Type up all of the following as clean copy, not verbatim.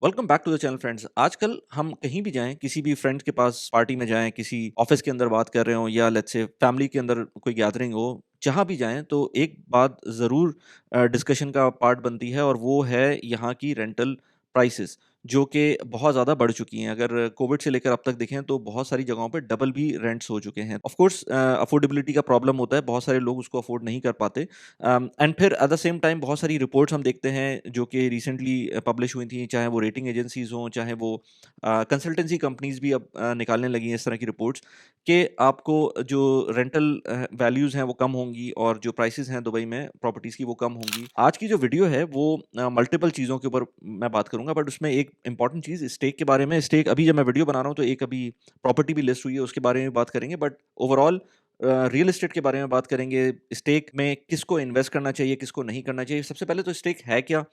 Welcome back to the channel friends. आजकल हम कहीं भी जाएं, किसी भी फ्रेंड के पास पार्टी में जाएं, किसी ऑफिस के अंदर बात कर रहे हो या लेट्स से फैमिली के अंदर कोई गैदरिंग हो, जहां भी जाएं तो एक बात ज़रूर डिस्कशन का पार्ट बनती है और वो है यहाँ की रेंटल प्राइसेस जो कि बहुत ज़्यादा बढ़ चुकी हैं। अगर कोविड से लेकर अब तक देखें तो बहुत सारी जगहों पे डबल भी रेंट्स हो चुके हैं। ऑफ कोर्स अफोर्डेबिलिटी का प्रॉब्लम होता है, बहुत सारे लोग उसको अफोर्ड नहीं कर पाते। एंड फिर एट द सेम टाइम बहुत सारी रिपोर्ट्स हम देखते हैं जो कि रिसेंटली पब्लिश हुई थी, चाहे वो रेटिंग एजेंसीज हों, चाहे वो कंसल्टेंसी कंपनीज भी अब निकालने लगी हैं इस तरह की रिपोर्ट्स कि आपको जो रेंटल वैल्यूज़ हैं वो कम होंगी और जो प्राइसेस हैं दुबई में प्रॉपर्टीज़ की वो कम होंगी। आज की जो वीडियो है वो मल्टीपल चीज़ों के ऊपर मैं बात करूंगा, बट उसमें एक इंपॉर्टेंट चीज़ स्टेक के बारे में। स्टेक अभी जब मैं वीडियो बना रहा हूँ तो एक अभी प्रॉपर्टी भी लिस्ट हुई है, उसके बारे में बात करेंगे, बट ओवरऑल रियल एस्टेट के बारे में बात करेंगे। स्टेक में किसको इन्वेस्ट करना चाहिए, किसको नहीं करना चाहिए। सबसे पहले तो स्टेक है क्या,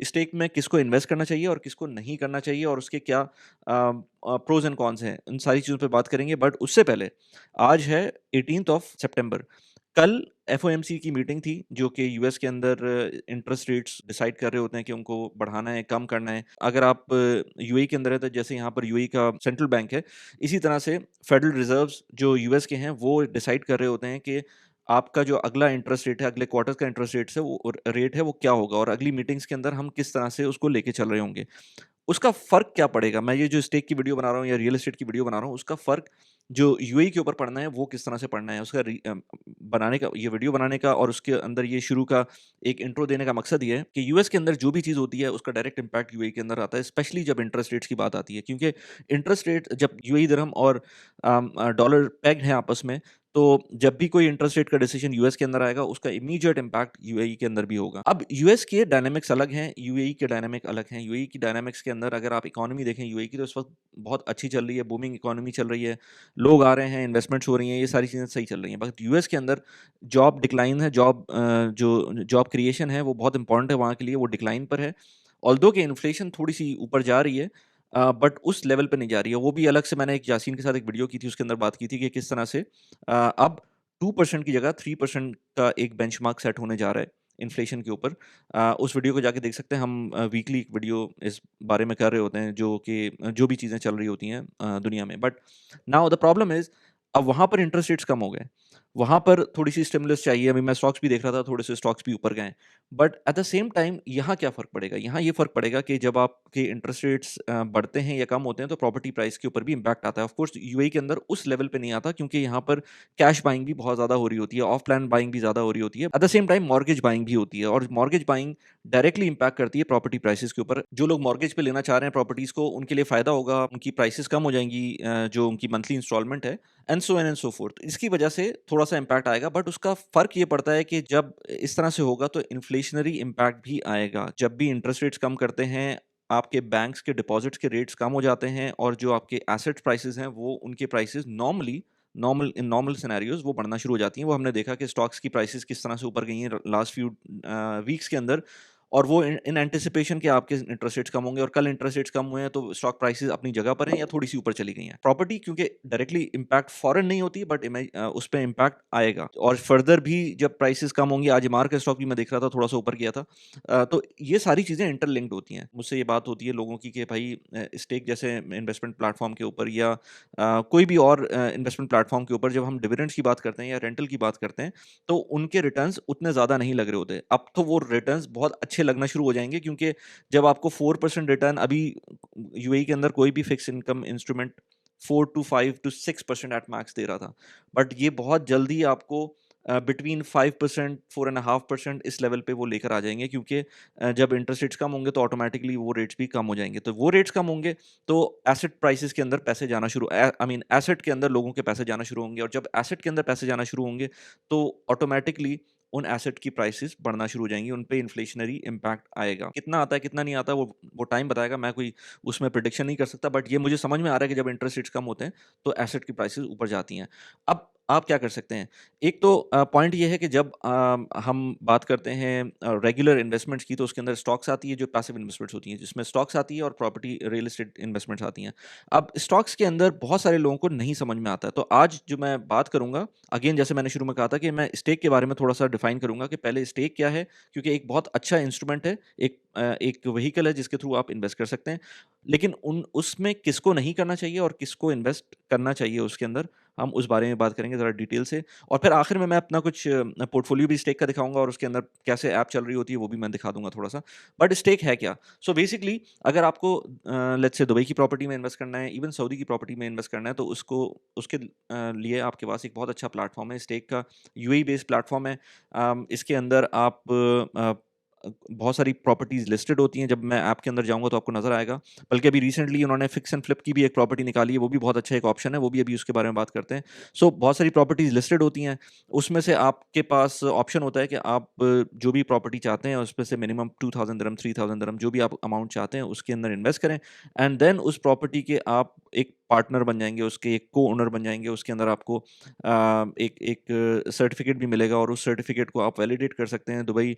स्टेक में किसको इन्वेस्ट करना चाहिए और किसको नहीं करना चाहिए, और उसके क्या प्रोज एंड कॉन्स हैं, उन सारी चीज़ों पे बात करेंगे। बट उससे पहले आज है 18th ऑफ सितंबर। कल एफओएमसी की मीटिंग थी जो कि यूएस के अंदर इंटरेस्ट रेट्स डिसाइड कर रहे होते हैं कि उनको बढ़ाना है, कम करना है। अगर आप यूएई के अंदर है तो जैसे यहाँ पर यूएई का सेंट्रल बैंक है, इसी तरह से फेडरल रिजर्व्स जो यूएस के हैं वो डिसाइड कर रहे होते हैं कि आपका जो अगला इंटरेस्ट रेट है, अगले क्वार्टर का इंटरेस्ट रेट है वो क्या होगा, और अगली मीटिंग्स के अंदर हम किस तरह से उसको लेके चल रहे होंगे। उसका फ़र्क क्या पड़ेगा? मैं ये जो स्टेक की वीडियो बना रहा हूँ या रियल एस्टेट की वीडियो बना रहा हूँ, उसका फ़र्क जो यूएई के ऊपर पड़ना है, वो किस तरह से पड़ना है? बनाने का, ये वीडियो बनाने का और उसके अंदर ये शुरू का एक इंट्रो देने का मकसद ये है कि यूएस के अंदर जो भी चीज़ होती है, उसका डायरेक्ट इम्पैक्ट यूएई के अंदर आता है, स्पेशली जब इंटरेस्ट रेट्स की बात आती है। क्योंकि इंटरेस्ट रेट जब यूएई दिरहम और डॉलर पेग्ड हैं आपस में, तो जब भी कोई इंटरेस्ट रेट का डिसीजन यूएस के अंदर आएगा, उसका इमीडिएट इम्पैक्ट यूएई के अंदर भी होगा। अब यूएस के डायनामिक्स अलग हैं, यूएई के डायनामिक अलग हैं। यूएई की डायनामिक्स के अंदर अगर आप इकोनॉमी देखें यूएई की, तो इस वक्त बहुत अच्छी चल रही है, बूमिंग इकोनॉमी चल रही है, लोग आ रहे हैं, इन्वेस्टमेंट्स हो रही हैं, ये सारी चीज़ें सही चल रही हैं। बट यूएस के अंदर जॉब डिक्लाइन है, जो जॉब क्रिएशन है वो बहुत इंपॉर्टेंट है वहाँ के लिए, वो डिक्लाइन पर है। ऑल्दो कि इन्फ्लेशन थोड़ी सी ऊपर जा रही है, बट उस लेवल पे नहीं जा रही है। वो भी अलग से मैंने एक यासीन के साथ एक वीडियो की थी, उसके अंदर बात की थी कि किस तरह से अब 2% की जगह 3% का एक बेंचमार्क सेट होने जा रहा है इन्फ्लेशन के ऊपर। उस वीडियो को जाके देख सकते हैं। हम वीकली एक वीडियो इस बारे में कर रहे होते हैं जो कि जो भी चीज़ें चल रही होती हैं दुनिया में। But now the problem is, अब वहाँ पर इंटरेस्ट रेट्स कम हो गए, वहाँ पर थोड़ी-सी स्टिमुलस चाहिए। अभी मैं स्टॉक्स भी देख रहा था, थोड़े से स्टॉक्स भी ऊपर गए हैं। But at the same time यहाँ क्या फ़र्क पड़ेगा? यहाँ ये फ़र्क पड़ेगा कि जब आपके इंटरेस्ट रेट्स बढ़ते हैं या कम होते हैं तो प्रॉपर्टी प्राइस के ऊपर भी इम्पैक्ट आता है। ऑफ कोर्स यूएई के अंदर उस लेवल पे नहीं आता, क्योंकि यहाँ पर कैश बाइंग भी बहुत ज़्यादा हो रही होती है, ऑफ प्लान बाइंग भी ज़्यादा हो रही होती है। Eight the same time mortgage buying भी होती है, और मॉर्गेज बाइंग डायरेक्टली इम्पैक्ट करती है प्रॉपर्टी प्राइसेस के ऊपर। जो लोग मॉर्गेज पे लेना चाह रहे हैं प्रॉपर्टीज़ को, उनके लिए फ़ायदा होगा, उनकी प्राइसेस कम हो जाएँगी, जो उनकी मंथली इंस्टॉलमेंट है, and so on and so fourth. इसकी वजह से थोड़ा-सा इम्पैक्ट आएगा, बट उसका फ़र्क ये पड़ता है कि जब इस तरह से होगा तो इन्फ्लेशनरी इम्पैक्ट भी आएगा। जब भी इंटरेस्ट रेट्स कम करते हैं, आपके बैंक्स के डिपॉज़िट्स के रेट्स कम हो जाते हैं, और जो आपके एसेट प्राइसेज़ हैं, वो उनके प्राइसेज़ नॉर्मल सिनेरियोज़ वो बढ़ना शुरू हो जाती हैं। वो हमने देखा कि स्टॉक्स की प्राइसेज़ किस तरह से ऊपर गई हैं लास्ट फ्यू वीक्स के अंदर, और वो इन इन एंटिसिपेशन के आपके इंटरेस्ट रेट्स कम होंगे, और कल इंटरेस्ट रेट्स कम हुए हैं तो स्टॉक प्राइसेज़ अपनी जगह पर हैं या थोड़ी-सी ऊपर चली गई हैं। प्रॉपर्टी क्योंकि डायरेक्टली इम्पैक्ट फॉरेन नहीं होती, बट उस पे इम्पैक्ट आएगा, और फर्दर भी जब प्राइसेज़ कम होंगी। आज एमआर का स्टॉक भी मैं देख रहा था, थोड़ा-सा ऊपर गया था। तो ये सारी चीज़ें इंटरलिंक्ड होती हैं। मुझसे ये बात होती है लोगों की कि भाई स्टेक जैसे इन्वेस्टमेंट प्लेटफ़ॉर्म के ऊपर या कोई भी और इन्वेस्टमेंट प्लेटफ़ॉर्म के ऊपर जब हम डिविडेंड्स की बात करते हैं या रेंटल की बात करते हैं, तो उनके रिटर्न्स उतने ज़्यादा नहीं लग रहे होते। अब तो वो रिटर्न्स बहुत अच्छे लगना शुरू हो जाएँगे, क्योंकि जब आपको 4% रिटर्न अभी यूएई के अंदर कोई भी fixed income instrument 4 to 5 to 6% at max दे रहा था। बट ये बहुत जल्दी आपको बिटवीन 5%, 4.5% इस लेवल पे वो लेकर आ जाएँगे, क्योंकि जब इंटरेस्ट रेट्स कम होंगे तो ऑटोमैटिकली वो रेट्स भी कम हो जाएँगे। तो वो रेट्स कम होंगे तो एसेट प्राइसेज़ के अंदर पैसे जाना शुरू आई मीन एसेट के अंदर लोगों के पैसे जाना शुरू होंगे, और जब एसेट के अंदर पैसे जाना शुरू होंगे तो ऑटोमैटिकली उन एसेट की प्राइसेस बढ़ना शुरू हो जाएँगी, उन पे इन्फ्लेशनरी इम्पैक्ट आएगा। कितना आता है, कितना नहीं आता, वो टाइम बताएगा, मैं कोई उसमें प्रेडिक्शन नहीं कर सकता, बट ये मुझे समझ में आ रहा है कि जब इंटरेस्ट रेट्स कम होते हैं, तो एसेट की प्राइसेस ऊपर जाती हैं। अब आप क्या कर सकते हैं? एक तो पॉइंट ये है कि जब हम बात करते हैं रेगुलर इन्वेस्टमेंट्स की, तो उसके अंदर स्टॉक्स आती है जो पैसिव इन्वेस्टमेंट्स होती हैं, जिसमें स्टॉक्स आती है और प्रॉपर्टी रियल एस्टेट इन्वेस्टमेंट्स आती हैं। अब स्टॉक्स के अंदर बहुत सारे लोगों को नहीं समझ में आता है, तो आज जो मैं बात करूँगा, अगेन जैसे मैंने शुरू में कहा था कि मैं स्टेक के बारे में थोड़ा-सा डिफाइन करूँगा कि पहले स्टेक क्या है, क्योंकि एक बहुत अच्छा इंस्ट्रूमेंट है, एक व्हीकल है जिसके थ्रू आप इन्वेस्ट कर सकते हैं। लेकिन उन उसमें किसको नहीं करना चाहिए और किसको इन्वेस्ट करना चाहिए उसके अंदर, हम उस बारे में बात करेंगे ज़रा डिटेल से। और फिर आखिर में मैं अपना कुछ पोर्टफोलियो भी स्टेक का दिखाऊँगा और उसके अंदर कैसे ऐप चल रही होती है वो भी मैं दिखा दूँगा थोड़ा-सा। बट स्टेक है क्या? सो बेसिकली अगर आपको लेट्स से दुबई की प्रॉपर्टी में इन्वेस्ट करना है, इवन सऊदी की प्रॉपर्टी में इन्वेस्ट करना है, तो उसके लिए आपके पास एक बहुत अच्छा प्लेटफ़ॉर्म है स्टेक का, यूएई बेस्ड प्लेटफ़ॉर्म है। इसके अंदर आप बहुत सारी प्रॉपर्टीज़ लिस्टेड होती हैं, जब मैं ऐप के अंदर जाऊँगा तो आपको नज़र आएगा। बल्कि अभी रिसेंटली उन्होंने फिक्स एंड फ्लिप की भी एक प्रॉपर्टी निकाली है, वो भी बहुत अच्छा एक ऑप्शन है, वो भी अभी उसके बारे में बात करते हैं। सो बहुत सारी प्रॉपर्टीज़ लिस्टेड होती हैं, उसमें से आपके पास ऑप्शन होता है कि आप जो भी प्रॉपर्टी चाहते हैं उसमें से मिनिमम 2000 दिरहम, 3000 दिरहम जो भी आप अमाउंट चाहते हैं उसके अंदर इन्वेस्ट करें, एंड देन उस प्रॉपर्टी के आप एक पार्टनर बन जाएँगे, उसके एक को-ओनर बन जाएँगे। उसके अंदर आपको एक एक सर्टिफ़िकेट भी मिलेगा और उस सर्टिफ़िकेट को आप वैलिडेट कर सकते हैं दुबई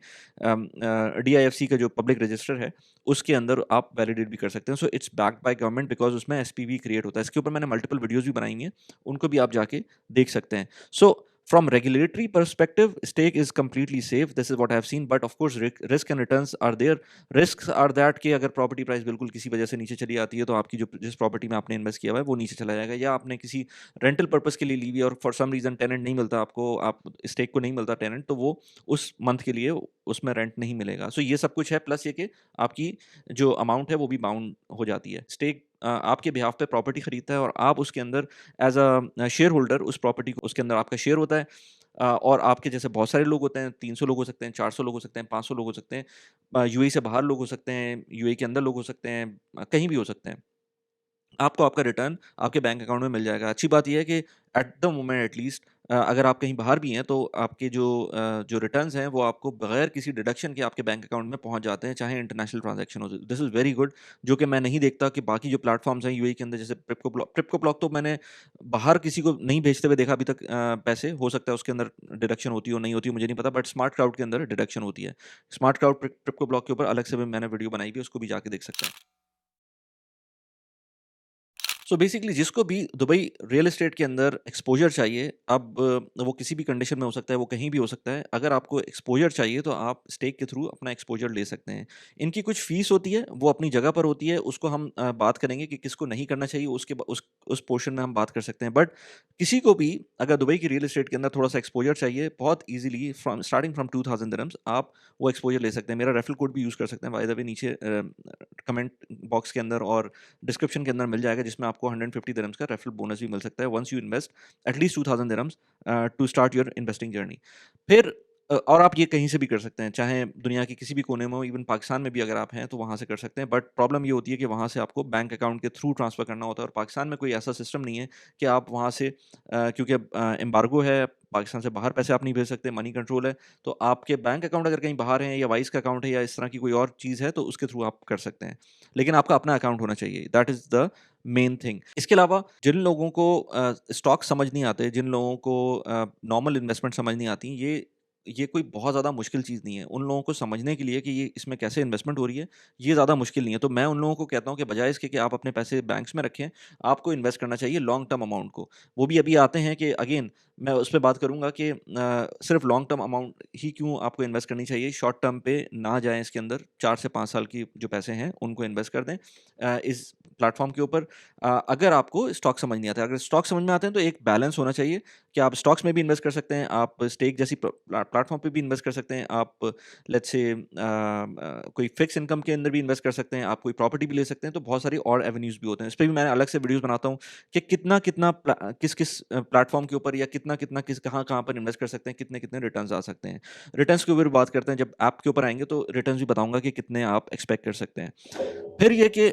डीआईएफसी का जो पब्लिक रजिस्टर है, उसके अंदर आप वैलिडेट भी कर सकते हैं। So it's backed by government because उसमें एसपीवी क्रिएट होता है। इसके ऊपर मैंने मल्टीपल वीडियोज़ भी बनाई हैं, उनको भी आप जाके देख सकते हैं। So from regulatory perspective, stake is completely safe, this is what I have seen, but of course risk and returns are there. Risks are that कि अगर प्रॉपर्टी प्राइस बिल्कुल किसी वजह से नीचे चली आती है, तो आपकी जो जिस प्रॉपर्टी में आपने इन्वेस्ट किया हुआ है, वो नीचे चला जाएगा, या आपने किसी रेंटल पर्पज़ के लिए ली हुई है और फॉर सम रीज़न टेनेंट नहीं मिलता आपको, आप स्टेक को नहीं मिलता टेनेंट, तो वो उस मंथ के लिए उसमें रेंट नहीं मिलेगा। सो ये सब कुछ है, प्लस ये कि आपकी जो अमाउंट है वो भी बाउंड हो जाती है। स्टेक आपके बिहाफ़ पे प्रॉपर्टी खरीदता है और आप उसके अंदर एज़ शेयर होल्डर उस प्रॉपर्टी को, उसके अंदर आपका शेयर होता है। और आपके जैसे बहुत सारे लोग होते हैं, 300 लोग हो सकते हैं, 400 लोग हो सकते हैं, 500 लोग हो सकते हैं। यूएई से बाहर लोग हो सकते हैं, यूएई के अंदर लोग हो सकते हैं, कहीं भी हो सकते हैं। आपको आपका रिटर्न आपके बैंक अकाउंट में मिल जाएगा। अच्छी बात ये है कि एट द मोमेंट एटलीस्ट अगर आप कहीं बाहर भी हैं तो आपके जो रिटर्न्स हैं वो आपको बगैर किसी डिडक्शन के आपके बैंक अकाउंट में पहुँच जाते हैं, चाहे इंटरनेशनल ट्रांज़ैक्शन हो। दिस इज़ वेरी गुड, जो कि मैं नहीं देखता कि बाकी जो प्लेटफ़ॉर्म्स हैं यूएई के अंदर, जैसे प्रिप्को ब्लॉक तो मैंने बाहर किसी को नहीं भेजते हुए देखा अभी तक पैसे। हो सकता है उसके अंदर डिडक्शन होती हो, नहीं होती हो, मुझे नहीं पता, बट स्मार्ट क्राउड के अंदर डिडक्शन होती है। स्मार्ट क्राउड प्रिप्को ब्लॉक के ऊपर अलग से भी मैंने वीडियो बनाई भी है, उसको भी जाके देख सकते हैं। सो बेसिकली जिसको भी दुबई रियल एस्टेट के अंदर एक्सपोजर चाहिए, अब वो किसी भी कंडीशन में हो सकता है, वो कहीं भी हो सकता है। अगर आपको एक्सपोजर चाहिए तो आप स्टेक के थ्रू अपना एक्सपोजर ले सकते हैं। इनकी कुछ फीस होती है, वो अपनी जगह पर होती है, उसको हम बात करेंगे कि किसको नहीं करना चाहिए, उस पोर्शन में हम बात कर सकते हैं। बट किसी को भी अगर दुबई की रियल एस्टेट के अंदर थोड़ा सा एक्सपोजर चाहिए, बहुत easily from starting from 2000 dirhams आप वो एक्सपोजर ले सकते हैं। मेरा रेफरल कोड भी यूज़ कर सकते हैं, बाय द वे नीचे कमेंट बॉक्स के अंदर और डिस्क्रिप्शन के अंदर मिल जाएगा, जिसमें आपको 150 दिरहम्स का रेफरल बोनस भी मिल सकता है once you invest at least 2000 dirhams to start your investing journey. फिर और आप ये कहीं से भी कर सकते हैं, चाहे दुनिया के किसी भी कोने में हो, इवन पाकिस्तान में भी अगर आप हैं तो वहाँ से कर सकते हैं। बट प्रॉब्लम ये होती है कि वहाँ से आपको बैंक अकाउंट के थ्रू ट्रांसफ़र करना होता है, और पाकिस्तान में कोई ऐसा सिस्टम नहीं है कि आप वहाँ से क्योंकि एम्बार्गो है, पाकिस्तान से बाहर पैसे आप नहीं भेज सकते, मनी कंट्रोल है। तो आपके बैंक अकाउंट अगर कहीं बाहर हैं, या वाइस का अकाउंट है, या इस तरह की कोई और चीज़ है, तो उसके थ्रू आप कर सकते हैं। लेकिन आपका अपना अकाउंट होना चाहिए, that is the main thing. इसके अलावा जिन लोगों को स्टॉक समझ नहीं आते, जिन लोगों को नॉर्मल इन्वेस्टमेंट समझ नहीं आती, ये कोई बहुत ज़्यादा मुश्किल चीज़ नहीं है। उन लोगों को समझने के लिए कि ये इसमें कैसे इन्वेस्टमेंट हो रही है, ये ज़्यादा मुश्किल नहीं है। तो मैं उन लोगों को कहता हूँ कि बजाय इसके कि आप अपने पैसे बैंक्स में रखें, आपको इन्वेस्ट करना चाहिए लॉन्ग टर्म अमाउंट को। वो भी अभी आते हैं कि अगेन मैं उस पे बात करूँगा कि सिर्फ़ लॉन्ग टर्म अमाउंट ही क्यों आपको इन्वेस्ट करनी चाहिए, शॉर्ट टर्म पे ना जाएँ इसके अंदर। 4 से 5 साल की जो पैसे हैं, उनको इन्वेस्ट कर दें इस प्लेटफ़ॉर्म के ऊपर। अगर आपको स्टॉक समझ नहीं आता है, अगर स्टॉक समझ में आते हैं तो एक बैलेंस होना चाहिए कि आप स्टॉक्स में भी इन्वेस्ट कर सकते हैं, आप स्टेक जैसी प्लेटफ़ॉर्म पे भी इन्वेस्ट कर सकते हैं, आप लेट्स से कोई फ़िक्स इनकम के अंदर भी इन्वेस्ट कर सकते हैं, आप कोई प्रॉपर्टी भी ले सकते हैं, तो बहुत सारी और एवेन्यूज़ भी होते हैं। इस पे भी मैंने अलग से वीडियोज़ बनाता हूँ कि कितना-कितना किस-किस प्लेटफ़ॉर्म के ऊपर, या कितना-कितना किस कहाँ-कहाँ पर इन्वेस्ट कर सकते हैं, कितने-कितने रिटर्न्स आ सकते हैं। रिटर्न्स के ऊपर बात करते हैं, जब ऐप के ऊपर आएँगे तो रिटर्न्स भी बताऊँगा कि कितने आप एक्सपेक्ट कर सकते हैं। फिर ये कि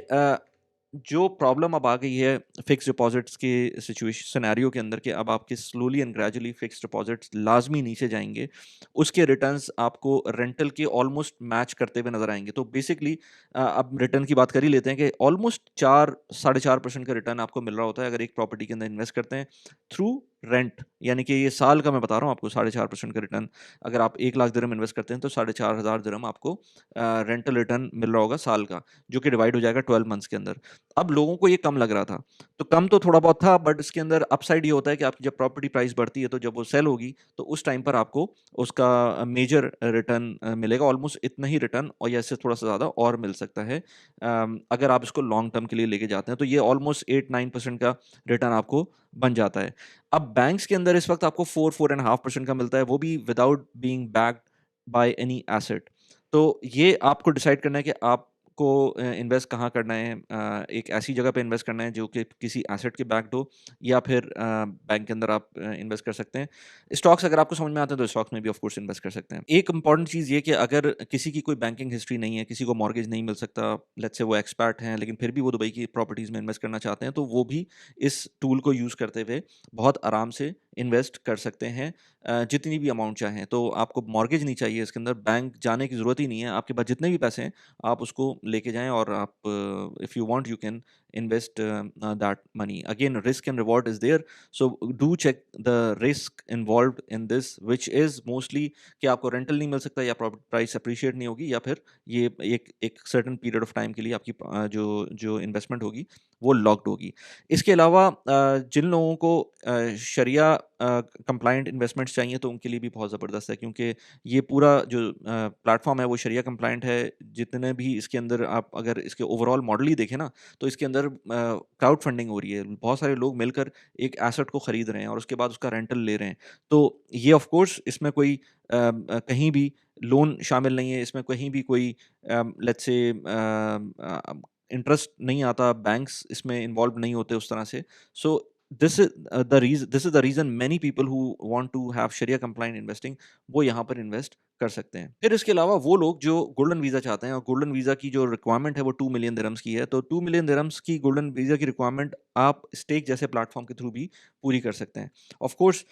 जो प्रॉब्लम अब आ गई है फिक्स्ड डिपॉज़िट्स के सिनेरियो के अंदर, कि अब आपके slowly and gradually fixed deposits लाज़मी नीचे जाएँगे। उसके रिटर्न्स आपको रेंटल के ऑलमोस्ट मैच करते हुए नज़र आएँगे। तो बेसिकली अब रिटर्न की बात कर ही लेते हैं कि ऑलमोस्ट 4 साढ़े 4% का रिटर्न आपको मिल रहा होता है अगर एक प्रॉपर्टी के अंदर इन्वेस्ट करते हैं थ्रू रेंट, यानी कि ये साल का मैं बता रहा हूँ आपको 4.5% का रिटर्न। अगर आप 1,00,000 दिरहम इन्वेस्ट करते हैं तो 4,500 दिरहम आपको रेंटल रिटर्न मिल रहा होगा साल का, जो कि डिवाइड हो जाएगा 12 मंथ्स के अंदर। अब लोगों को ये कम लग रहा था, तो कम तो थोड़ा बहुत था, बट इसके अंदर अपसाइड ये होता है कि आपकी जब प्रॉपर्टी प्राइस बढ़ती है तो जब वो सेल होगी तो उस टाइम पर आपको उसका मेजर रिटर्न मिलेगा, ऑलमोस्ट इतना ही रिटर्न और या इससे थोड़ा सा ज़्यादा और मिल सकता है अगर आप इसको लॉन्ग टर्म के लिए लेके जाते हैं, तो ये ऑलमोस्ट 8-9% का रिटर्न आपको बन जाता है। अब बैंक्स के अंदर इस वक्त आपको 4-4.5% का मिलता है, वो भी without being backed by any asset. तो ये आपको डिसाइड करना है कि आपको इन्वेस्ट कहाँ करना है। एक ऐसी जगह पे इन्वेस्ट करना है जो कि किसी एसेट के बैक्ड हो, या फिर बैंक के अंदर आप इन्वेस्ट कर सकते हैं। स्टॉक्स अगर आपको समझ में आते हैं तो स्टॉक्स में भी ऑफ कोर्स इन्वेस्ट कर सकते हैं। एक इंपॉर्टेंट चीज़ ये कि अगर किसी की कोई बैंकिंग हिस्ट्री नहीं है, किसी को मॉर्गेज नहीं मिल सकता, लेट्स से वो एक्सपर्ट हैं लेकिन फिर भी वो दुबई की प्रॉपर्टीज़ में इन्वेस्ट करना चाहते हैं, तो वो भी इस टूल को यूज़ करते हुए बहुत आराम से इन्वेस्ट कर सकते हैं जितनी भी अमाउंट चाहें। तो आपको मॉर्गेज नहीं चाहिए इसके अंदर, बैंक जाने की ज़रूरत ही नहीं है। आपके पास जितने भी पैसे हैं आप उसको लेके जाएँ और आप if you want you can invest that money. Again, risk and reward is there, so do check the risk involved in this, which is mostly कि आपको रेंटल नहीं मिल सकता, या प्राइस अप्रिशिएट नहीं होगी, या फिर ये एक एक सर्टेन पीरियड ऑफ टाइम के लिए आपकी जो जो इन्वेस्टमेंट होगी वो लॉक्ड होगी। इसके अलावा जिन लोगों को शरिया कंप्लाइंट इन्वेस्टमेंट्स चाहिए तो उनके लिए भी बहुत ज़बरदस्त है, क्योंकि ये पूरा जो प्लेटफॉर्म है वो शरिया कंप्लाइंट है। जितने भी इसके अंदर आप अगर इसके ओवरऑल मॉडल ही देखें ना, तो इसके अंदर क्राउड फंडिंग हो रही है। बहुत सारे लोग मिलकर एक एसेट को खरीद रहे हैं और उसके बाद उसका रेंटल ले रहे हैं। तो ये ऑफ कोर्स इसमें कोई कहीं भी लोन शामिल नहीं है, इसमें कहीं भी कोई लेट्स से इंटरेस्ट नहीं आता, बैंक्स इसमें इन्वॉल्व नहीं होते उस तरह से। So this is the reason many people who want to have sharia compliant investing वो यहाँ पर इन्वेस्ट कर सकते हैं। फिर इसके अलावा वो लोग जो गोल्डन वीज़ा चाहते हैं, और गोल्डन वीज़ा की जो रिक्वायरमेंट है वो 2 मिलियन दिरहम्स की है, तो 2 मिलियन दिरहम्स की गोल्डन वीज़ा की रिक्वायरमेंट आप स्टेक जैसे प्लेटफॉर्म के थ्रू भी पूरी कर सकते हैं। ऑफ कोर्स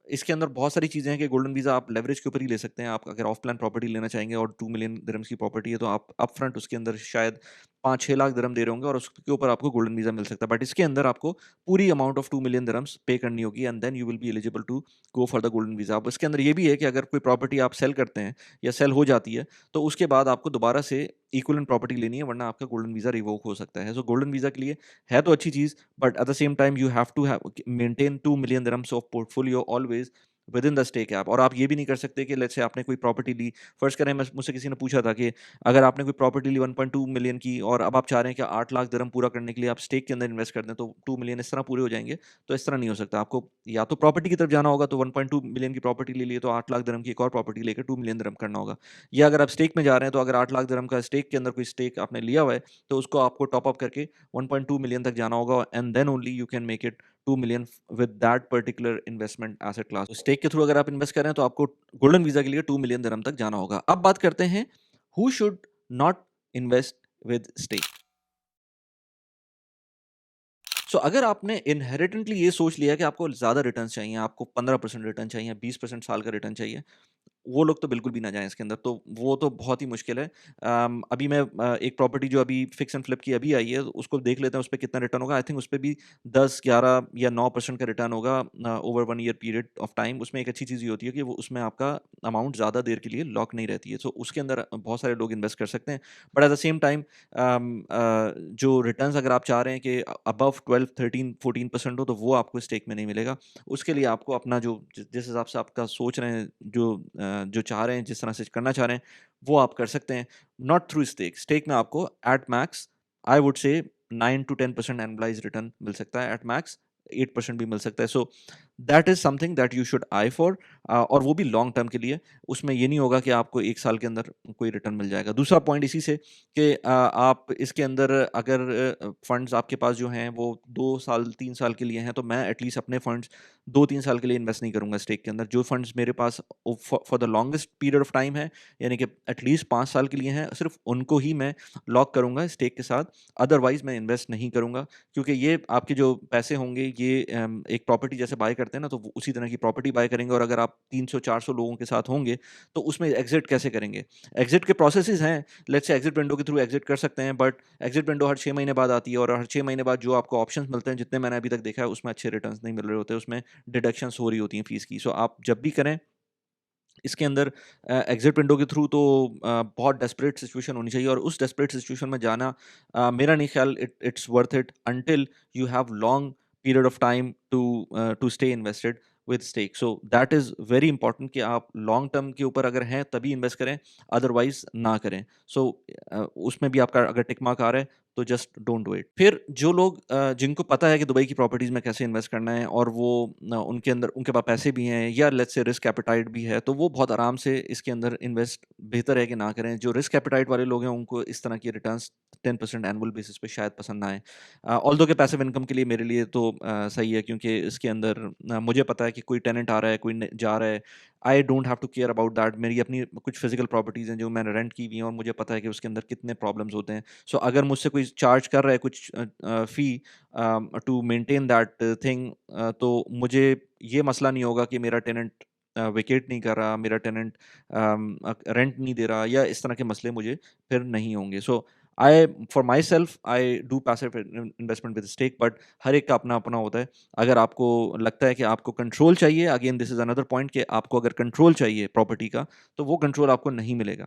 इसके अंदर बहुत सारी चीज़ें हैं कि गोल्डन वीज़ा आप लेवरेज के ऊपर ही ले सकते हैं। आप अगर ऑफ प्लान प्रॉपर्टी लेना चाहेंगे और 2 मिलियन दिरहम्स की प्रॉपर्टी है, तो आप अपफ्रंट उसके अंदर शायद 5-6 लाख दिरहम दे रहे होंगे और उसके ऊपर आपको गोल्डन वीज़ा मिल सकता है। बट इसके अंदर आपको पूरी अमाउंट ऑफ 2 मिलियन दिरहम्स पे करनी होगी, and then you will be eligible to go for the golden visa. अब इसके अंदर ये भी है कि अगर कोई प्रॉपर्टी आप सेल करते हैं या सेल हो जाती है, तो उसके बाद आपको दोबारा से इक्विवेलेंट प्रॉपर्टी लेनी है, वरना आपका गोल्डन वीज़ा रिवोक हो सकता है। सो गोल्डन वीज़ा के लिए है तो अच्छी चीज़, but at the same time you have to have maintain 2 million dirhams of portfolio always within the stake app. और आप ये भी नहीं कर सकते कि लेट्स से आपने कोई प्रॉपर्टी ली, फर्ज करें मुझसे किसी ने पूछा था कि अगर आपने कोई प्रॉपर्टी ली 1.2 मिलियन की और अब आप चाह रहे हैं कि 8 लाख दिरहम पूरा करने के लिए आप स्टेक के अंदर इन्वेस्ट कर दें तो 2 मिलियन इस तरह पूरे हो जाएंगे, तो इस तरह नहीं हो सकता। आपको या तो प्रॉपर्टी की तरफ जाना होगा, तो 1.2 मिलियन की प्रॉपर्टी ले लिए तो 8 लाख दिरहम की एक और प्रॉपर्टी लेकर 2 मिलियन दिरहम करना होगा। या अगर आप स्टेक में जा रहे हैं, तो अगर 8 लाख दिरहम का स्टेक के अंदर कोई स्टेक आपने लिया हुआ है, तो उसको आपको टॉप अप करके 1.2 मिलियन तक जाना होगा, and then only you can make it 2 million with that particular investment asset class. Stake के थ्रू अगर आप इन्वेस्ट कर रहे हैं तो आपको गोल्डन वीजा के लिए 2 मिलियन दिरहम तक जाना होगा। अब बात करते हैं who should not invest with stake. अगर आपने इनहेरिटेंटली ये सोच लिया कि आपको ज़्यादा रिटर्न्स चाहिए, आपको 15% रिटर्न चाहिए, 20% साल का रिटर्न चाहिए, वो लोग तो बिल्कुल भी ना जाएँ इसके अंदर, तो वो तो बहुत ही मुश्किल है। अभी मैं एक प्रॉपर्टी जो अभी फिक्स एंड फ्लिप की अभी आई है, उसको देख लेते हैं उसपे कितना रिटर्न होगा। आई थिंक उसपे भी 10, 11 या 9% का रिटर्न होगा over 1 year period of time. उसमें एक अच्छी चीज़ ये होती है कि वो उसमें आपका अमाउंट ज़्यादा देर के लिए लॉक नहीं रहती है। सो उसके अंदर बहुत सारे लोग इन्वेस्ट कर सकते हैं। But at the same time जो रिटर्न्स अगर आप चाह रहे हैं कि अबव 12, 13, 14% हो, तो वो आपको स्टेक में नहीं मिलेगा। उसके लिए आपको अपना जो जिस हिसाब से आपका सोच रहे हैं, जो चाह रहे हैं, जिस तरह से करना चाह रहे हैं, वो आप कर सकते हैं। Not through stake. स्टेक में आपको at max I would say 9 to 10% annualised return मिल सकता है, एट मैक्स 8% भी मिल सकता है। सो that is something that you should I for, और वो भी लॉन्ग टर्म के लिए। उसमें ये नहीं होगा कि आपको 1 साल के अंदर कोई रिटर्न मिल जाएगा। दूसरा पॉइंट इसी से कि आप इसके अंदर अगर फंड्स आपके पास जो हैं वो 2 साल 3 साल के लिए हैं, तो मैं एटलीस्ट अपने फंड्स 2-3 साल के लिए इन्वेस्ट नहीं करूँगा स्टेक के अंदर। जो फंड्स मेरे पास for the longest period of time है, यानी कि एटलीस्ट 5 साल के लिए हैं, सिर्फ उनको ही मैं लॉक करूँगा स्टेक के साथ। अदरवाइज़ मैं इन्वेस्ट नहीं करूँगा, क्योंकि ये आपके जो पैसे होंगे ये एक प्रॉपर्टी जैसे बाय करते करते हैं ना, तो वो उसी तरह की प्रॉपर्टी बाय करेंगे। और अगर आप 300-400 लोगों के साथ होंगे, तो उसमें एग्ज़िट कैसे करेंगे? एग्ज़िट के प्रोसेसेस हैं, लेट्स से एग्ज़िट विंडो के थ्रू एग्ज़िट कर सकते हैं, बट एग्ज़िट विंडो हर 6 महीने बाद आती है, और हर 6 महीने बाद जो आपको ऑप्शंस मिलते हैं, जितने मैंने अभी तक देखा है, उसमें अच्छे रिटर्न्स नहीं मिल रहे होते, उसमें डिडक्शंस हो रही होती हैं फ़ीस की। सो आप जब भी करें, इसके अंदर एग्ज़िट विंडो के थ्रू, तो बहुत डेस्परेट सिचुएशन होनी चाहिए, और उस डेस्परेट सिचुएशन में जाना, मेरा नहीं ख्याल it's worth it until you have long period of time to stay invested with stake. So that is very important कि आप लॉन्ग टर्म के ऊपर अगर हैं तभी इन्वेस्ट करें, अदरवाइज ना करें। सो उसमें भी आपका अगर टिक मार्क आ रहा है, तो जस्ट डोंट डू इट। फिर जो लोग जिनको पता है कि दुबई की प्रॉपर्टीज़ में कैसे इन्वेस्ट करना है, और वो उनके अंदर उनके पास पैसे भी हैं, या लेट्स से रिस्क एपेटाइट भी है, तो वो बहुत आराम से इसके अंदर इन्वेस्ट बेहतर है कि ना करें। जो रिस्क एपेटाइट वाले लोग हैं, उनको इस तरह की रिटर्न्स 10% एनुअल बेसिस पे शायद पसंद ना आए। ऑल्दो के पैसिव इनकम के लिए मेरे लिए तो सही है, क्योंकि इसके अंदर मुझे पता है कि कोई टेनेंट आ रहा है, कोई जा रहा है। I don't have to care about that. मेरी अपनी कुछ फिजिकल प्रॉपर्टीज़ हैं जो मैंने रेंट की हुई हैं, और मुझे पता है कि उसके अंदर कितने प्रॉब्लम्स होते हैं। सो अगर मुझसे कोई चार्ज कर रहा है कुछ फ़ी टू मेंटेन दैट थिंग, तो मुझे ये मसला नहीं होगा कि मेरा टेनेंट वेकेट नहीं कर रहा, मेरा टेनेंट रेंट नहीं दे रहा, या इस तरह के मसले मुझे फिर नहीं होंगे। So I for myself I do passive investment with stake, but हर एक का अपना अपना होता है। अगर आपको लगता है कि आपको कंट्रोल चाहिए, again this is another point, कि आपको अगर कंट्रोल चाहिए प्रॉपर्टी का, तो वो कंट्रोल आपको नहीं मिलेगा।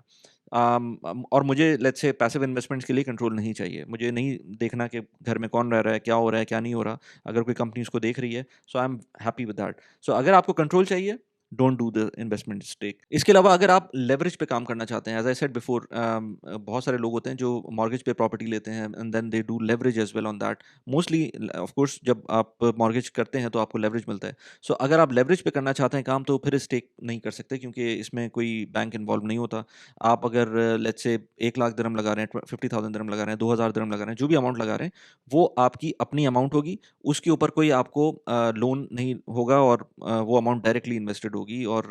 और मुझे लेट्स से पैसिव इन्वेस्टमेंट्स के लिए कंट्रोल नहीं चाहिए। मुझे नहीं देखना कि घर में कौन रह रहा है, क्या हो रहा है, क्या नहीं हो रहा। अगर कोई कंपनी उसको देख रही है, so I am happy with that. So अगर आपको कंट्रोल चाहिए, don't do the investment stake. इसके अलावा अगर आप लेवरेज पे काम करना चाहते हैं, एज आई सेड बिफोर, बहुत सारे लोग होते हैं जो मॉर्गेज पे प्रॉपर्टी लेते हैं, and then they do leverage as well on that. Mostly of course जब आप मॉर्गेज करते हैं, तो आपको लेवरेज मिलता है। सो अगर आप लेवरेज पे करना चाहते हैं काम, तो फिर स्टेक नहीं कर सकते, क्योंकि इसमें कोई बैंक इन्वॉल्व नहीं होता। आप अगर लेट्स से 1 लाख दिरहम लगा रहे हैं, 50,000 दिरहम लगा रहे हैं, 2,000 दिरहम लगा रहे हैं, जो भी अमाउंट लगा रहे हैं, वो आपकी अपनी अमाउंट होगी। उसके ऊपर कोई आपको लोन नहीं होगा, और वो अमाउंट डायरेक्टली इन्वेस्टेड होगी, और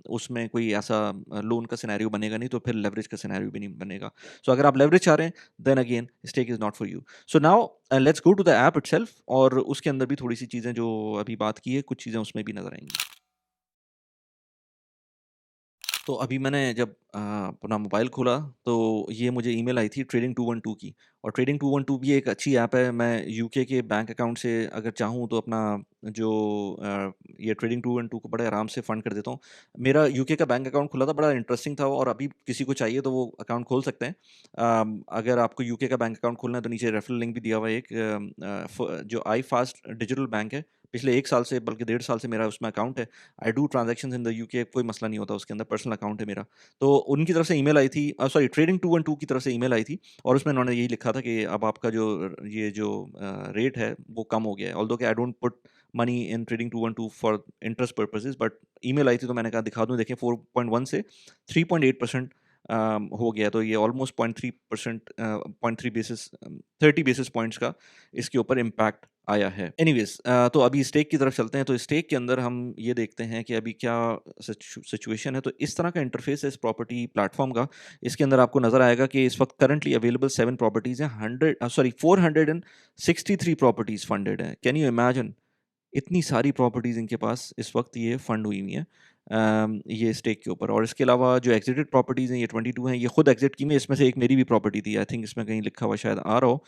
उसमें कोई ऐसा लोन का सिनेरियो बनेगा नहीं, तो फिर लेवरेज का सिनेरियो भी नहीं बनेगा। सो अगर आप लेवरेज चाह रहे हैं, then again stake is not for you. So now let's go to the app itself, और उसके अंदर भी थोड़ी सी चीज़ें जो अभी बात की है, कुछ चीज़ें उसमें भी नजर आएंगी। तो अभी मैंने जब अपना मोबाइल खोला, तो ये मुझे ईमेल आई थी ट्रेडिंग 212 की। और ट्रेडिंग 212 भी एक अच्छी ऐप है। मैं यूके के बैंक अकाउंट से अगर चाहूँ, तो अपना जो ये ट्रेडिंग 212 को बड़े आराम से फ़ंड कर देता हूँ। मेरा यूके का बैंक अकाउंट खुला था, बड़ा इंटरेस्टिंग था, और अभी किसी को चाहिए तो वो अकाउंट खोल सकते हैं। अगर आपको यूके का बैंक अकाउंट खोलना है, तो नीचे रेफरल लिंक भी दिया हुआ है एक, जो आई फास्ट डिजिटल बैंक है। पिछले 1 साल से, बल्कि 1.5 साल से मेरा उसमें अकाउंट है। I do transactions in the UK, कोई मसला नहीं होता उसके अंदर, पर्सनल अकाउंट है मेरा। तो उनकी तरफ से ईमेल आई थी, सॉरी ट्रेडिंग 212 की तरफ से ईमेल आई थी, और उसमें उन्होंने यही लिखा था कि अब आपका जो ये जो रेट है, वो कम हो गया है। ऑल्दो कि I don't put money in trading 212 for interest purposes, but email I थी, तो मैंने कहा दिखा दूँ, देखें 4.1 से 3.8% हो गया। तो ये ऑलमोस्ट 0.3%, 0.3 बेसिस 30 बेसिस पॉइंट्स का इसके ऊपर इम्पैक्ट आया है। एनीवेज़, तो अभी स्टेक की तरफ चलते हैं। तो स्टेक के अंदर हम ये देखते हैं कि अभी क्या सिचुएशन है। तो इस तरह का इंटरफेस है इस प्रॉपर्टी प्लेटफॉर्म का। इसके अंदर आपको नज़र आएगा कि इस वक्त करंटली अवेलेबल 7 प्रॉपर्टीज़ हैं। 463 प्रॉपर्टीज़ फंडेड हैं। कैन यू इमेजिन, इतनी सारी प्रॉपर्टीज़ इनके पास इस वक्त ये फंड हुई हुई हैं ये स्टेक के ऊपर। और इसके अलावा जो एग्जिटेड प्रॉपर्टीज़ हैं, ये 22 हैं। ये खुद एग्जिट की में, इसमें से एक मेरी भी प्रॉपर्टी थी। आई थिंक इसमें कहीं लिखा हुआ शायद आ रहा हो,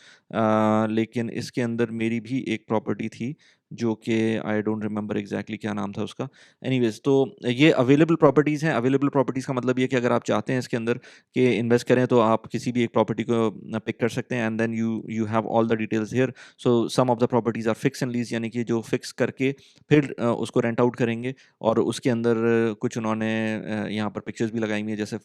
लेकिन इसके अंदर मेरी भी एक प्रॉपर्टी थी, जो कि आई डोंट रिमेंबर एग्जैक्टली क्या नाम था उसका। एनीवेज, तो ये अवेलेबल प्रॉपर्टीज़ हैं। अवेलेबल प्रॉपर्टीज़ का मतलब ये है कि अगर आप चाहते हैं इसके अंदर कि इन्वेस्ट करें, तो आप किसी भी एक प्रॉपर्टी को पिक कर सकते हैं, and then you have all the details here. So some of the properties are fix and lease, यानी कि जो फिक्स करके फिर उसको रेंट आउट करेंगे। और उसके अंदर कुछ उन्होंने यहाँ पर पिक्चर्स भी लगाई हुई है, जैसे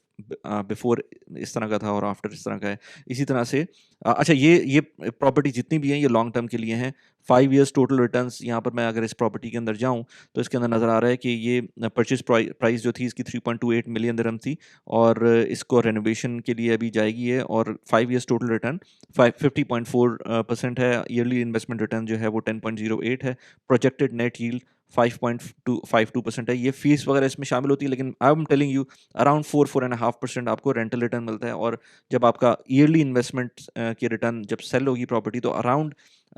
बिफोर इस तरह का था और आफ्टर इस तरह का है। इसी तरह से अच्छा, ये प्रॉपर्टी जितनी भी हैं, ये लॉन्ग टर्म के लिए हैं। 5 ईयर्स टोटल रिटर्न्स। यहाँ पर मैं अगर इस प्रॉपर्टी के अंदर जाऊँ, तो इसके अंदर नज़र आ रहा है कि ये परचेज प्राइस जो थी इसकी 3.28 मिलियन दिरहम थी, और इसको रेनोवेशन के लिए अभी जाएगी है। और 5 ईयर्स टोटल रिटर्न 50.4% है। ईयरली इन्वेस्टमेंट रिटर्न जो है वो 10.08 है। प्रोजेक्टेड नेट यील्ड 5.52% है। ये फीस वगैरह इसमें शामिल होती है, लेकिन I am telling you around 4.5% आपको रेंटल रिटर्न मिलता है। और जब आपका ईयरली इन्वेस्टमेंट की रिटर्न जब सेल होगी प्रॉपर्टी, तो अराउंड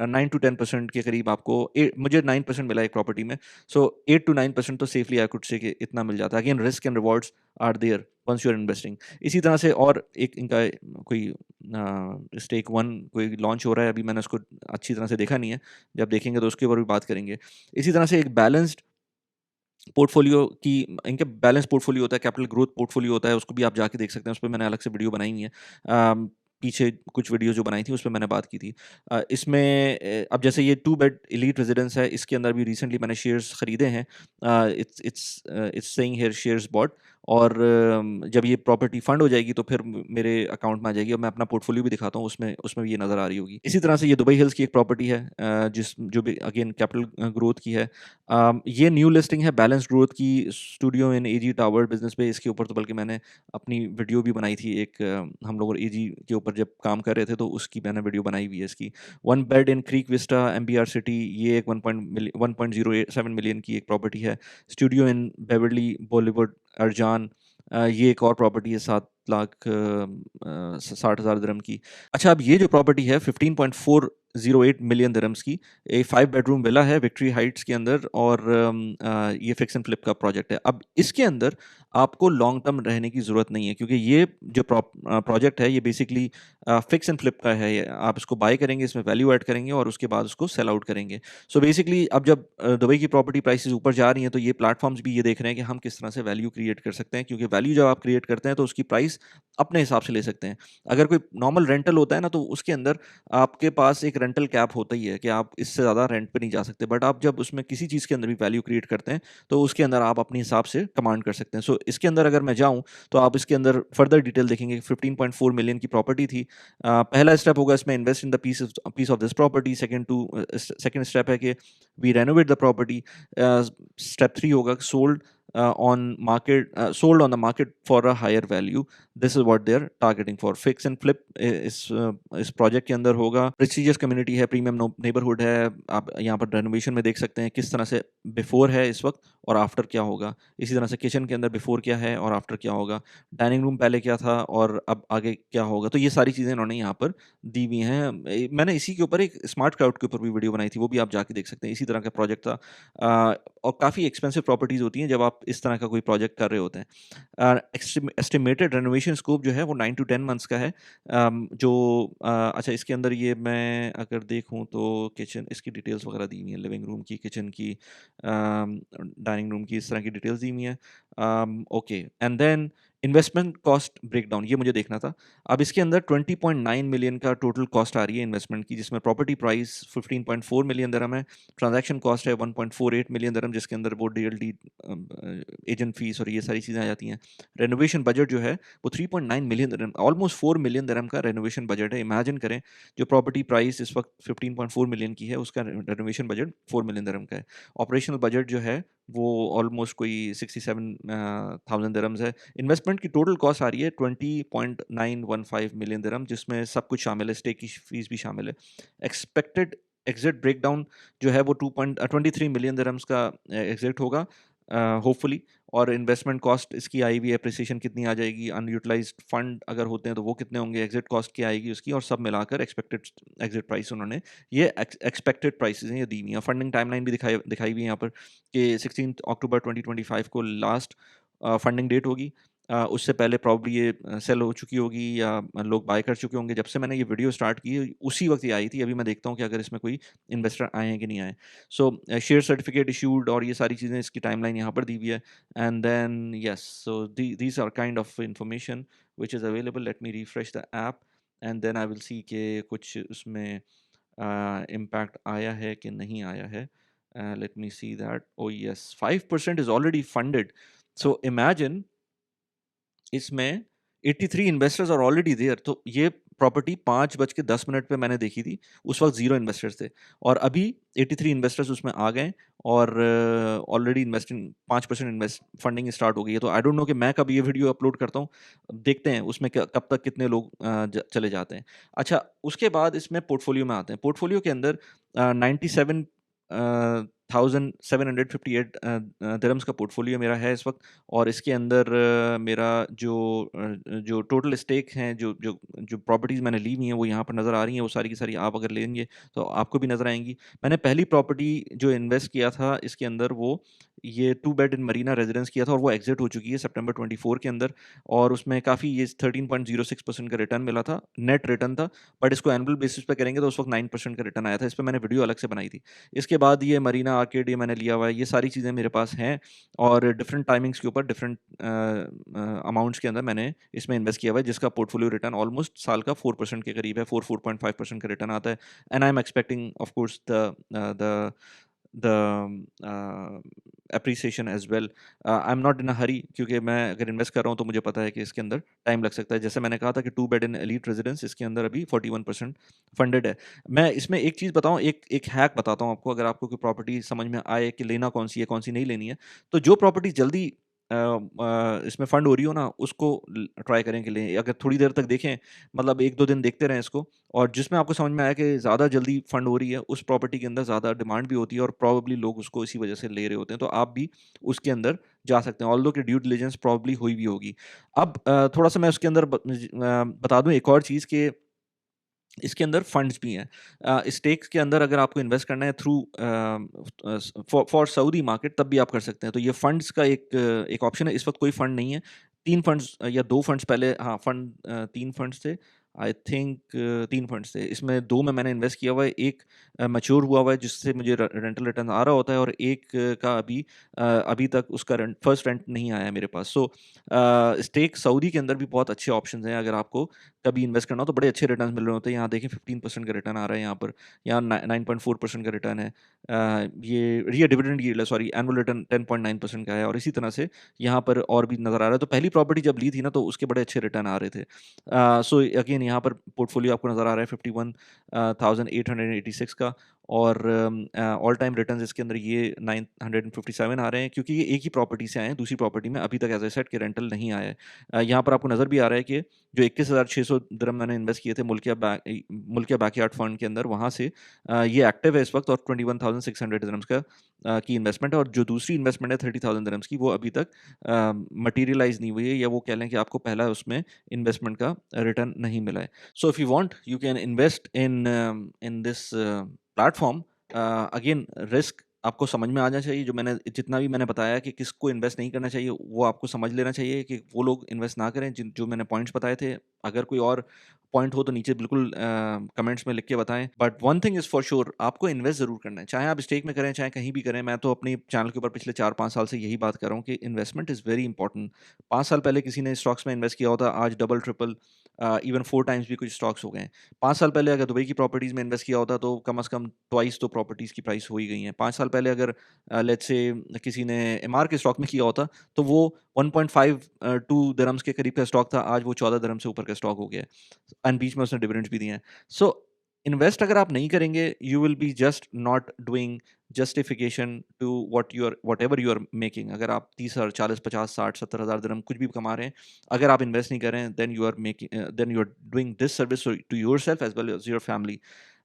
9 to 10% के करीब आपको, मुझे 9% मिला एक प्रॉपर्टी में। सो 8 to 9% तो सेफली आई कुड से कि इतना मिल जाता है। Again risk and rewards are there once you are investing. इसी तरह से और एक इनका कोई स्टेक वन कोई लॉन्च हो रहा है, अभी मैंने उसको अच्छी तरह से देखा नहीं है, जब देखेंगे तो उसके ऊपर भी बात करेंगे। इसी तरह से एक बैलेंस्ड पोर्टफोलियो की, इनके बैलेंस पोर्टफोलियो होता है, कैपिटल ग्रोथ पोर्टफोलियो होता है, उसको भी आप जाके देख सकते हैं। उस पे मैंने अलग से वीडियो बनाई हुई है। पीछे कुछ वीडियो जो बनाई थी उस पे मैंने बात की थी। इसमें अब जैसे ये 2 बेड एलीट रेजिडेंस है, इसके अंदर भी रिसेंटली मैंने शेयर्स खरीदे हैं। It's saying here shares bot. और जब ये प्रॉपर्टी फंड हो जाएगी तो फिर मेरे अकाउंट में आ जाएगी, और मैं अपना पोर्टफोलियो भी दिखाता हूँ, उसमें उसमें भी ये नज़र आ रही होगी। इसी तरह से ये दुबई हिल्स की एक प्रॉपर्टी है, जिस जो भी अगेन कैपिटल ग्रोथ की है। ये न्यू लिस्टिंग है बैलेंस ग्रोथ की, स्टूडियो इन एजी टावर बिजनेस पे। इसके ऊपर तो बल्कि मैंने अपनी वीडियो भी बनाई थी एक, हम लोग एजी के ऊपर जब काम कर रहे थे तो उसकी मैंने वीडियो बनाई हुई है इसकी। 1 bed in creek Vista MBR city, ये एक 1.07 मिलियन की एक प्रॉपर्टी है। स्टूडियो इन बेवर्ली बॉलीवुड अर्जान, ये एक और प्रॉपर्टी है 7,60,000 दिरहम की। अच्छा, अब ये जो प्रॉपर्टी है 15.408 मिलियन दिरहम्स की, एक 5 बेडरूम विला है विक्ट्री हाइट्स के अंदर, और ये फिक्स एंड फ्लिप का प्रोजेक्ट है। अब इसके अंदर आपको लॉन्ग टर्म रहने की ज़रूरत नहीं है, क्योंकि ये जो प्रोजेक्ट है ये बेसिकली फिक्स एंड फ्लिप का है। आप इसको बाय करेंगे, इसमें वैल्यू ऐड करेंगे और उसके बाद उसको सेल आउट करेंगे। सो बेसिकली अब जब दुबई की प्रॉपर्टी प्राइसेस ऊपर जा रही हैं, तो ये प्लेटफॉर्म्स भी ये देख रहे हैं कि हम किस तरह से वैल्यू क्रिएट कर सकते हैं, क्योंकि वैल्यू जब आप क्रिएट करते हैं तो उसकी प्राइस अपने हिसाब से ले सकते हैं। अगर कोई नॉर्मल रेंटल होता है ना, तो उसके अंदर आपके पास एक रेंटल कैप होता ही है कि आप इससे ज़्यादा रेंट पे नहीं जा सकते। बट आप जब उसमें किसी चीज़ के अंदर भी वैल्यू क्रिएट करते हैं, तो उसके अंदर आप अपने हिसाब से कमांड कर सकते हैं। सो इसके अंदर अगर मैं जाऊँ, तो आप इसके अंदर फर्दर डिटेल देखेंगे। 15.4 मिलियन की प्रॉपर्टी थी। पहला स्टेप होगा इसमें invest in the piece of this property. Second step है कि we renovate the property. Step 3 होगा sold sold on the market for a higher value. This is what they're targeting for. Fix and flip इस project के अंदर होगा। Prestigious community है, premium neighbourhood है। आप यहाँ पर रेनोवेशन में देख सकते हैं किस तरह से बिफोर है इस वक्त और आफ्टर क्या होगा। इसी तरह से किचन के अंदर बिफोर क्या है और आफ्टर क्या होगा, डाइनिंग रूम पहले क्या था और अब आगे क्या होगा। तो ये सारी चीज़ें इन्होंने यहाँ पर दी हुई हैं। मैंने इसी के ऊपर एक स्मार्ट क्राउड के ऊपर भी वीडियो बनाई थी, वो भी आप जाके देख सकते हैं। इसी तरह का प्रोजेक्ट था। और काफ़ी एक्सपेंसिव प्रॉपर्टीज़ होती हैं जब आप इस तरह का कोई प्रोजेक्ट कर रहे होते हैं। एस्टिमेटेड रेनोवेशन स्कोप जो है वो 9 to 10 मंथ्स का है। जो अच्छा, इसके अंदर ये मैं अगर देखूँ तो किचन, इसकी डिटेल्स वगैरह दी हुई हैं, लिविंग रूम की, किचन की, डाइनिंग रूम की, इस तरह की डिटेल्स दी हुई हैं। Okay, and then investment cost breakdown, ये मुझे देखना था। अब इसके अंदर 20.9 मिलियन का टोटल कॉस्ट आ रही है इन्वेस्टमेंट की, जिसमें प्रॉपर्टी प्राइस 15.4 मिलियन दिरहम है। ट्रांजैक्शन कॉस्ट है 1.48 मिलियन दिरहम, जिसके अंदर वो DLD एजेंट फीस और ये सारी चीज़ें आ जाती हैं। रेनोवेशन बजट जो है वो 3.9 मिलियन दिरहम, ऑलमोस्ट 4 मिलियन दिरहम का रेनोवेशन बजट है। इमेजिन करें, जो प्रॉपर्टी प्राइस इस वक्त 15.4 मिलियन की है, उसका रेनोवेशन बजट 4 मिलियन दिरहम का है। ऑपरेशनल बजट जो है वो ऑलमोस्ट कोई 67,000 दिरहम्स है। इन्वेस्टमेंट की टोटल कॉस्ट आ रही है 20.915 मिलियन दिरहम, जिसमें सब कुछ शामिल है, स्टेक की फीस भी शामिल है। एक्सपेक्टेड एग्जिट ब्रेकडाउन जो है वो 2.23 मिलियन दिरहम्स का एग्जिट होगा होपफुली। और इन्वेस्टमेंट कॉस्ट इसकी आई हुई, अप्रिसिएशन कितनी आ जाएगी, अनयूटिलाइज्ड फंड अगर होते हैं तो वो कितने होंगे, एग्जिट कॉस्ट क्या आएगी उसकी, और सब मिलाकर एक्सपेक्टेड एग्जिट प्राइस उन्होंने, ये एक्सपेक्टेड प्राइसेस हैं, ये दी हुई हैं। फंडिंग टाइमलाइन भी दिखाई हुई है यहाँ पर कि 16 अक्टूबर 2025 को लास्ट फंडिंग डेट होगी। उससे पहले प्रॉब्ली ये सेल हो चुकी होगी या लोग बाय कर चुके होंगे। जब से मैंने ये वीडियो स्टार्ट की उसी वक्त ये आई थी। अभी मैं देखता हूँ कि अगर इसमें कोई इन्वेस्टर आए हैं कि नहीं आए। सो शेयर सर्टिफिकेट इशूड और ये सारी चीज़ें, इसकी टाइमलाइन यहाँ पर दी हुई है। And then yes, so these are kind of information which is available. Let me refresh the app and then I will see कि कुछ उसमें इम्पैक्ट आया है कि नहीं आया है। Let me see that. O yes, 5% is already funded. So imagine, इसमें 83 इन्वेस्टर्स आर ऑलरेडी देयर। तो ये प्रॉपर्टी 5:10 पे मैंने देखी थी, उस वक्त 0 इन्वेस्टर्स थे, और अभी 83 इन्वेस्टर्स उसमें आ गए और already investing 5% invest funding start हो गई है। तो आई डोंट नो कि मैं कब ये वीडियो अपलोड करता हूँ, देखते हैं उसमें कब तक कितने लोग चले जाते हैं। अच्छा, उसके बाद इसमें पोर्टफोलियो में आते हैं। पोर्टफोलियो के अंदर 97 1758 दिरहम्स का पोर्टफोलियो मेरा है इस वक्त। और इसके अंदर मेरा जो टोटल स्टेक हैं, जो जो जो प्रॉपर्टीज़ मैंने ली हुई हैं वो यहाँ पर नज़र आ रही हैं, वो सारी की सारी आप अगर लेंगे तो आपको भी नज़र आएंगी। मैंने पहली प्रॉपर्टी जो इन्वेस्ट किया था इसके अंदर, वो ये 2 बेड इन मरीना रेजिडेंस किया था, और वो एग्जिट हो चुकी है सितंबर 24 के अंदर। और उसमें काफ़ी ये 13.06% का रिटर्न मिला था, नेट रिटर्न था। बट इसको एनुअल बेसिस पे करेंगे तो उस वक्त 9% का रिटर्न आया था। इस पर मैंने वीडियो अलग से बनाई थी। इसके बाद ये मरीना आर्केड ये मैंने लिया हुआ है। ये सारी चीज़ें मेरे पास हैं, और डिफरेंट टाइमिंग्स के ऊपर डिफरेंट अमाउंट्स के अंदर मैंने इसमें इन्वेस्ट किया हुआ है, जिसका पोर्टफोलियो रिटर्न ऑलमोस्ट साल का 4% के करीब है। 4.5% का रिटर्न आता है। And I am expecting of course the appreciation as well. I am not in a hurry, क्योंकि मैं अगर इन्वेस्ट कर रहा हूँ तो मुझे पता है कि इसके अंदर टाइम लग सकता है। जैसे मैंने कहा था कि 2 बेड इन एलीट रेजिडेंस, इसके अंदर अभी 41% फंडेड है। मैं इसमें एक चीज़ बताऊँ, एक हैक बताता हूँ आपको, अगर आपको कोई प्रॉपर्टी समझ में आए कि लेना कौन सी है, कौन सी नहीं लेनी है, तो जो प्रॉपर्टी जल्दी इसमें फंड हो रही हो ना, उसको ट्राई करें कि लें। अगर थोड़ी देर तक देखें, मतलब 1-2 दिन देखते रहें इसको, और जिसमें आपको समझ में आया कि ज़्यादा जल्दी फंड हो रही है, उस प्रॉपर्टी के अंदर ज़्यादा डिमांड भी होती है, और प्रॉबेबली लोग उसको इसी वजह से ले रहे होते हैं, तो आप भी उसके अंदर जा सकते हैं, ऑल्दो कि ड्यू डिलिजेंस प्रॉबेबली हुई भी होगी। अब थोड़ा-सा मैं उसके अंदर बता दूँ एक और चीज़, कि इसके अंदर फंड्स भी हैं। स्टेक्स के अंदर अगर आपको इन्वेस्ट करना है थ्रू फॉर सऊदी मार्केट, तब भी आप कर सकते हैं। तो ये फंड्स का एक ऑप्शन है। इस वक्त कोई फंड नहीं है। 3 फंड्स या 2 फंड्स पहले, हाँ, 3 फंड्स थे, आई थिंक 3 फंड्स थे। इसमें 2 में मैंने इन्वेस्ट किया हुआ है। एक मैच्योर हुआ हुआ है, जिससे मुझे रेंटल रिटर्न आ रहा होता है, और एक का अभी तक उसका फर्स्ट रेंट नहीं आया है मेरे पास। सो स्टेक सऊदी के अंदर भी बहुत अच्छे ऑप्शंस हैं। अगर आपको कभी इन्वेस्ट करना हो तो बड़े अच्छे रिटर्न्स मिल रहे होते हैं। यहाँ देखें 15% का रिटर्न आ रहा है यहाँ पर, यहाँ 9.4% का रिटर्न है। ये डिविडेंड यील्ड है, सॉरी, एनुअल रिटर्न 10.9% का है, और इसी तरह से यहाँ पर और भी नज़र आ रहा है। तो पहली प्रॉपर्टी जब ली थी ना, तो उसके बड़े अच्छे रिटर्न आ रहे थे। सो अगेन यहाँ पर पोर्टफोलियो आपको नज़र आ रहा है 51,886 का, और ऑल टाइम रिटर्न्स इसके अंदर ये 957 आ रहे हैं, क्योंकि ये एक ही प्रॉपर्टी से आए हैं। दूसरी प्रॉपर्टी में अभी तक एज ए सेट के रेंटल नहीं आया है। यहाँ पर आपको नज़र भी आ रहा है कि जो 21,600 दिरहम मैंने इन्वेस्ट किए थे मुल्किया बैकयार्ड फंड के अंदर, वहाँ से ये एक्टिव है इस वक्त, और 21,600 दिरहम्स का की इन्वेस्टमेंट है। और जो दूसरी इन्वेस्टमेंट है 30,000 दिरहम्स की, वो अभी तक मटीरियलाइज नहीं हुई है, या वो कह लें कि आपको पहला उसमें इन्वेस्टमेंट का रिटर्न नहीं मिला है। So if you want, you can invest in this platform. Again, risk आपको समझ में आना चाहिए। जो मैंने जितना भी मैंने बताया कि किसको इन्वेस्ट नहीं करना चाहिए, वो आपको समझ लेना चाहिए कि वो लोग इन्वेस्ट ना करें जो मैंने पॉइंट्स बताए थे। अगर कोई और पॉइंट हो तो नीचे बिल्कुल कमेंट्स में लिख के बताएं। But one thing is for sure, आपको इन्वेस्ट ज़रूर करना है, चाहे आप स्टेक में करें, चाहे कहीं भी करें। मैं तो अपने चैनल के ऊपर पिछले 4-5 साल से यही बात कर रहा हूँ कि इन्वेस्टमेंट इज़ वेरी इंपॉर्टेंट। 5 साल पहले किसी ने स्टॉक्स में इन्वेस्ट किया होता, आज डबल ट्रिपल, इवन 4 टाइम्स भी कुछ स्टॉक्स हो गए हैं। 5 साल पहले अगर दुबई की प्रॉपर्टीज़ में इन्वेस्ट किया होता, तो कम से कम ट्वाइस तो प्रॉपर्टीज़ की प्राइस हो ही गई है। 5 साल पहले अगर लेट्स से किसी ने एमआर के स्टॉक में किया होता, तो वो 1.52 दिरहम्स के करीब का स्टॉक था, आज वो 14 दिरहम से ऊपर का स्टॉक हो गया है, एंड बीच में उसने डिविडेंड्स भी दिए हैं। सो इन्वेस्ट अगर आप नहीं करेंगे, you will be just not doing justification to whatever you are making. अगर आप 30,000, 40, 50, 60, 70,000 दिरहम कुछ भी कमा रहे हैं, अगर आप इन्वेस्ट नहीं कर रहे हैं, then you are doing this service to yourself as well as your family.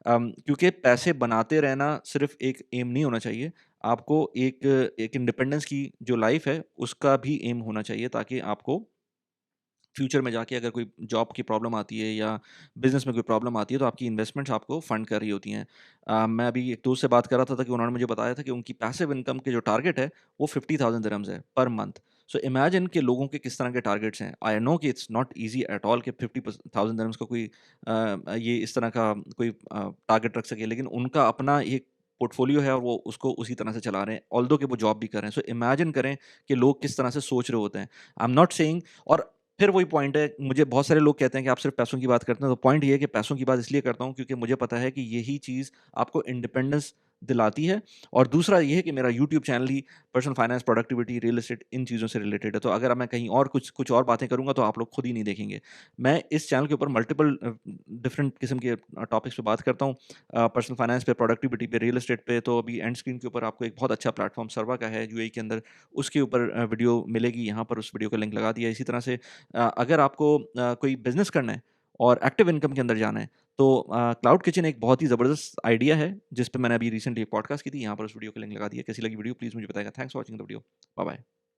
क्योंकि पैसे बनाते रहना सिर्फ एक एम नहीं होना चाहिए। आपको एक इंडिपेंडेंस की जो लाइफ है, उसका भी एम होना चाहिए, ताकि आपको फ्यूचर में जाके अगर कोई जॉब की प्रॉब्लम आती है, या बिजनेस में कोई प्रॉब्लम आती है, तो आपकी इन्वेस्टमेंट्स आपको फंड कर रही होती हैं। मैं अभी एक दोस्त से बात कर रहा था कि उन्होंने मुझे बताया था कि उनकी पैसिव इनकम के जो टारगेट है, वो 50,000 दिरहम्स है पर मंथ। सो इमेजिन कि लोगों के किस तरह के टारगेट्स हैं। आई नो कि it's not easy at all कि 50,000 दिरहम्स का कोई ये इस तरह का कोई टारगेट रख सके, लेकिन उनका अपना एक पोर्टफोलियो है, और वो उसको उसी तरह से चला रहे हैं, ऑल्दो कि वो जॉब भी कर रहे हैं। सो इमेजिन करें कि लोग किस तरह से सोच रहे होते हैं। आई एम नॉट सेइंग, और फिर वही पॉइंट है, मुझे बहुत सारे लोग कहते हैं कि आप सिर्फ पैसों की बात करते हैं, तो पॉइंट ये है कि पैसों की बात इसलिए करता हूँ क्योंकि मुझे पता है कि यही चीज़ आपको इंडिपेंडेंस दिलाती है। और दूसरा ये है कि मेरा यूट्यूब चैनल ही personal finance, productivity, real estate, इन चीज़ों से रिलेटेड है। तो अगर मैं कहीं और कुछ कुछ और बातें करूँगा, तो आप लोग खुद ही नहीं देखेंगे। मैं इस चैनल के ऊपर मल्टीपल डिफरेंट किस्म के टॉपिक्स पे बात करता हूँ, पर्सनल फाइनेंस पे, प्रोडक्टिविटी पे, रियल एस्टेट पे। तो अभी एंड स्क्रीन के ऊपर आपको एक बहुत अच्छा प्लेटफॉर्म सर्वा का है यूएई के अंदर, उसके ऊपर वीडियो मिलेगी, यहाँ पर उस वीडियो का लिंक लगा दिया है। इसी तरह से अगर आपको कोई बिज़नेस करना है और एक्टिव इनकम के अंदर जाना है, तो क्लाउड किचन एक बहुत ही ज़बरदस्त आइडिया है, जिस पे मैंने अभी रिसेंटली एक पॉडकास्ट की थी, यहाँ पर उस वीडियो की लिंक लगा दी है। कैसी लगी वीडियो प्लीज़ मुझे बताइएगा। Thanks for watching the video. Bye bye.